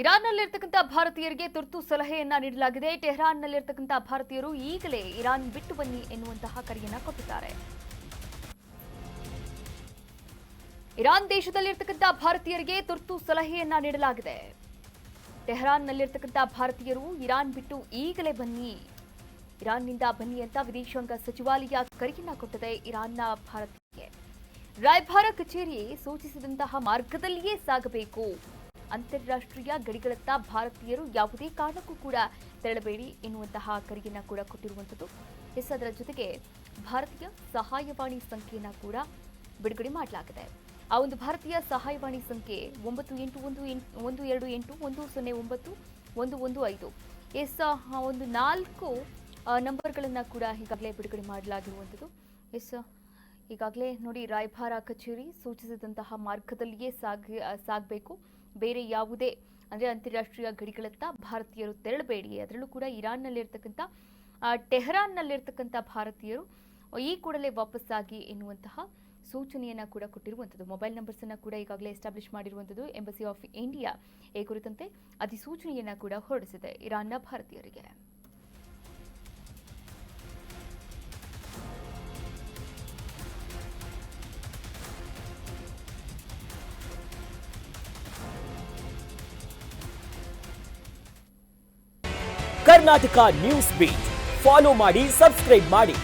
ಇರಾನ್ನಲ್ಲಿರ್ತಕ್ಕಂಥ ಭಾರತೀಯರಿಗೆ ತುರ್ತು ಸಲಹೆಯನ್ನ ನೀಡಲಾಗಿದೆ. ಟೆಹರಾನ್ನಲ್ಲಿರ್ತಕ್ಕಂಥ ಭಾರತೀಯರು ಈಗಲೇ ಇರಾನ್ ಬಿಟ್ಟು ಬನ್ನಿ ಎನ್ನುವಂತಹ ಕರೆಯನ್ನ ಕೊಟ್ಟಿದ್ದಾರೆ. ಇರಾನ್ ದೇಶದಲ್ಲಿರ್ತಕ್ಕಂಥ ಭಾರತೀಯರಿಗೆ ತುರ್ತು ಸಲಹೆಯನ್ನ ನೀಡಲಾಗಿದೆ. ಟೆಹರಾನ್ನಲ್ಲಿರ್ತಕ್ಕಂಥ ಭಾರತೀಯರು ಇರಾನ್ ಬಿಟ್ಟು ಈಗಲೇ ಬನ್ನಿ, ಇರಾನ್ನಿಂದ ಬನ್ನಿ ಅಂತ ವಿದೇಶಾಂಗ ಸಚಿವಾಲಯ ಕರೆಯನ್ನ ಕೊಟ್ಟಿದೆ. ಇರಾನ್ನ ಭಾರತೀಯರಿಗೆ ರಾಯಭಾರ ಕಚೇರಿ ಸೂಚಿಸಿದಂತಹ ಮಾರ್ಗದಲ್ಲಿಯೇ ಸಾಗಬೇಕು. ಅಂತಾರಾಷ್ಟ್ರೀಯ ಗಡಿಗಳತ್ತ ಭಾರತೀಯರು ಯಾವುದೇ ಕಾರಣಕ್ಕೂ ಕೂಡ ತೆರಳಬೇಡಿ ಎನ್ನುವಂತಹ ಕರೆಯನ್ನ ಕೂಡ ಕೊಟ್ಟಿರುವಂಥದ್ದು. ಅದರ ಜೊತೆಗೆ ಭಾರತೀಯ ಸಹಾಯವಾಣಿ ಸಂಖ್ಯೆಯನ್ನ ಕೂಡ ಬಿಡುಗಡೆ ಮಾಡಲಾಗಿದೆ. ಆ ಒಂದು ಭಾರತೀಯ ಸಹಾಯವಾಣಿ ಸಂಖ್ಯೆ 981228109115 ಒಂದು 4 ನಂಬರ್ಗಳನ್ನ ಕೂಡ ಈಗಾಗಲೇ ಬಿಡುಗಡೆ ಮಾಡಲಾಗಿರುವಂಥದ್ದು. ಈಗಾಗಲೇ ನೋಡಿ, ರಾಯಭಾರ ಕಚೇರಿ ಸೂಚಿಸಿದಂತಹ ಮಾರ್ಗದಲ್ಲಿಯೇ ಸಾಗಬೇಕು. ಬೇರೆ ಯಾವುದೇ ಅಂದರೆ ಅಂತಾರಾಷ್ಟ್ರೀಯ ಗಡಿಗಳತ್ತ ಭಾರತೀಯರು ತೆರಳಬೇಡಿ. ಅದರಲ್ಲೂ ಕೂಡ ಇರಾನ್ನಲ್ಲಿರ್ತಕ್ಕಂಥ ಟೆಹರಾನ್ನಲ್ಲಿರ್ತಕ್ಕಂಥ ಭಾರತೀಯರು ಈ ಕೂಡಲೇ ವಾಪಸ್ಸಾಗಿ ಎನ್ನುವಂತಹ ಸೂಚನೆಯನ್ನ ಕೂಡ ಕೊಟ್ಟಿರುವಂಥದ್ದು. ಮೊಬೈಲ್ ನಂಬರ್ಸ್ ಅನ್ನ ಕೂಡ ಈಗಾಗಲೇ ಎಸ್ಟಾಬ್ಲಿಷ್ ಮಾಡಿರುವಂಥದ್ದು. ಎಂಬಸಿ ಆಫ್ ಇಂಡಿಯಾ ಈ ಕುರಿತಂತೆ ಅಧಿಸೂಚನೆಯನ್ನ ಕೂಡ ಹೊರಡಿಸಿದೆ ಇರಾನ್ನ ಭಾರತೀಯರಿಗೆ. ಕರ್ನಾಟಕ ನ್ಯೂಸ್ ಬೀಟ್ ಫಾಲೋ ಮಾಡಿ, ಸಬ್ಸ್ಕ್ರೈಬ್ ಮಾಡಿ.